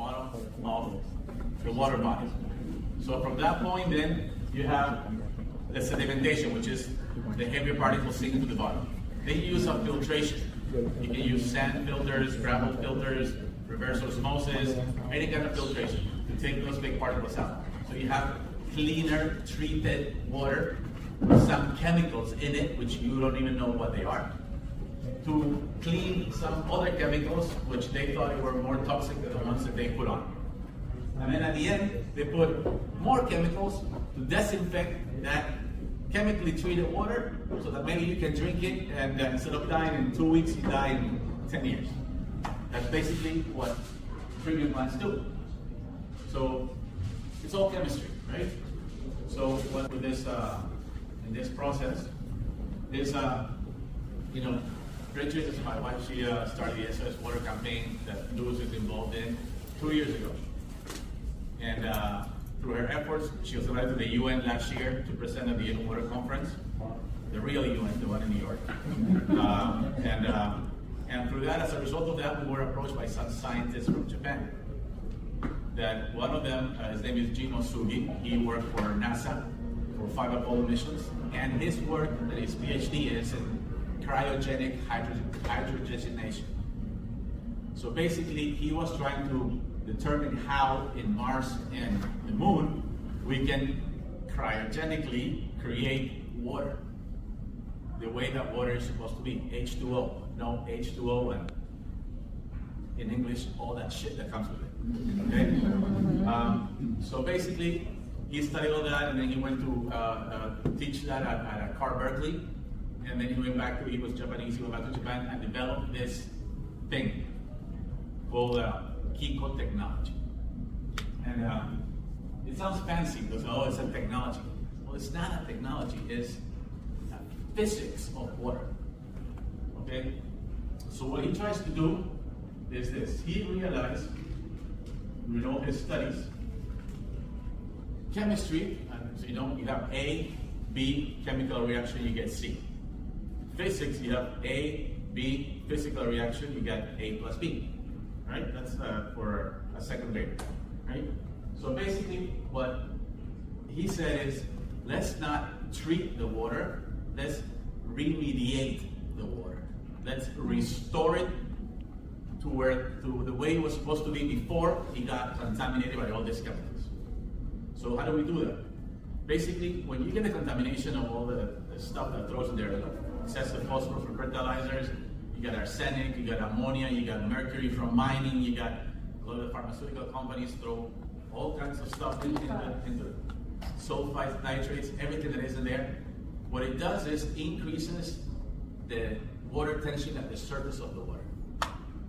bottom of the water body. So from that point, then you have the sedimentation, which is the heavier particles sinking to the bottom. Then you use some filtration. You can use sand filters, gravel filters, reverse osmosis, any kind of filtration to take those big particles out. So you have cleaner, treated water with some chemicals in it, which you don't even know what they are, to clean some other chemicals, which they thought were more toxic than the ones that they put on. And then at the end, they put more chemicals to disinfect that chemically treated water so that maybe you can drink it and instead of dying in 2 weeks, you die in 10 years. That's basically what treatment plants do. So it's all chemistry, right? So what with this, in this process, is, Bridget is my wife. She started the SOS Water campaign that Lewis is involved in 2 years ago. And through her efforts, she was elected to the UN last year to present at the UN Water Conference, the real UN, the one in New York. And through that, as a result of that, we were approached by some scientists from Japan. That one of them, his name is Jin Osugi, he worked for NASA for 5 Apollo missions, and his work, that his PhD is in cryogenic hydrogenation. So basically, he was trying to determine how in Mars and the Moon we can cryogenically create water the way that water is supposed to be, H2O. No H2O and in English, all that shit that comes with it. Okay? So basically, he studied all that, and then he went to teach that at Car Berkeley, and then he went back to, he was Japanese, he went back to Japan and developed this thing called KikoTechnology. And it sounds fancy because, oh, it's a technology. Well, it's not a technology, it's a physics of water. Okay? So what he tries to do is this. He realized, in all his studies, chemistry, so you have A, B, chemical reaction, you get C. Physics, you have A, B, physical reaction, you get A plus B. Right? That's for a second grader. Right? So basically, what he said is, let's not treat the water, let's remediate the water. Let's restore it to the way it was supposed to be before it got contaminated by all these chemicals. So how do we do that? Basically, when you get the contamination of all the stuff that throws in there, like excessive phosphorus from fertilizers, you got arsenic, you got ammonia, you got mercury from mining, you got a lot of the pharmaceutical companies throw all kinds of stuff into sulfides, nitrates, everything that is in there. What it does is increases the water tension at the surface of the water.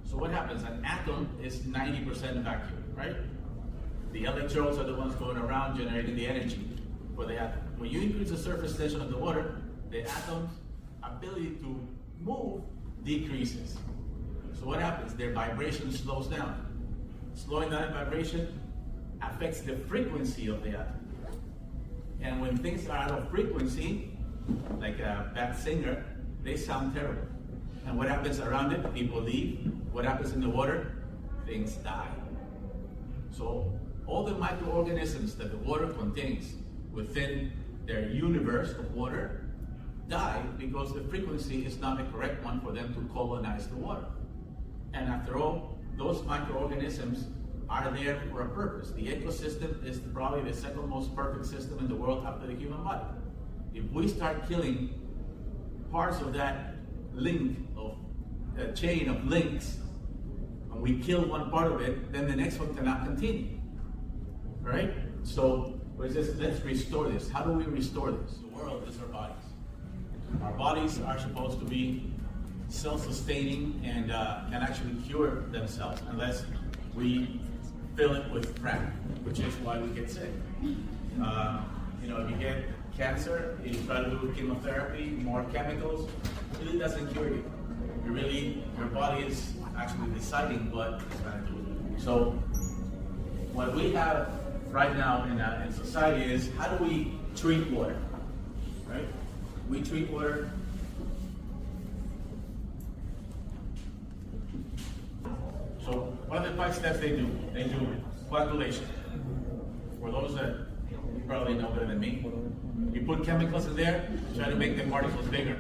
So what happens? An atom is 90% vacuum, right? The electrodes are the ones going around generating the energy for the atom. When you increase the surface tension of the water, the atom's ability to move decreases. So what happens? Their vibration slows down. Slowing down vibration affects the frequency of the atom. And when things are out of frequency, like a bad singer, they sound terrible. And what happens around it? People leave. What happens in the water? Things die. So all the microorganisms that the water contains within their universe of water die because the frequency is not the correct one for them to colonize the water. And after all, those microorganisms are there for a purpose. The ecosystem is probably the second most perfect system in the world after the human body. If we start killing parts of that link, of a chain of links, and we kill one part of it, then the next one cannot continue. Right? So let's restore this. How do we restore this? The world is our bodies. Our bodies are supposed to be self-sustaining and can actually cure themselves unless we fill it with crap, which is why we get sick. If you get cancer, you try to do chemotherapy, more chemicals, it really doesn't cure you. Your body is actually deciding what it's going to do. So what we have right now in society is, how do we treat water? Right? We treat water. So one of the the 5 steps they do coagulation. For those that you probably know better than me, you put chemicals in there, try to make the particles bigger.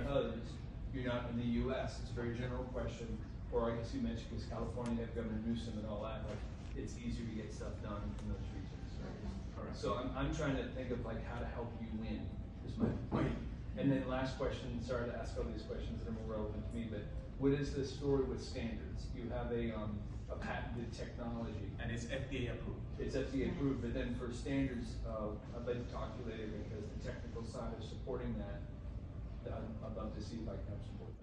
You're not in the U.S. It's a very general question. Or I guess you mentioned because California had Governor Newsom and all that, like it's easier to get stuff done in those regions. Right? Correct. So I'm trying to think of like how to help you win is my point. And then last question, sorry to ask all these questions that are more relevant to me, but what is the story with standards? You have a patented technology. And it's FDA approved. It's FDA approved, but then for standards, I'd like to talk to you later because the technical side of supporting that, I'd love to see if I can help support that.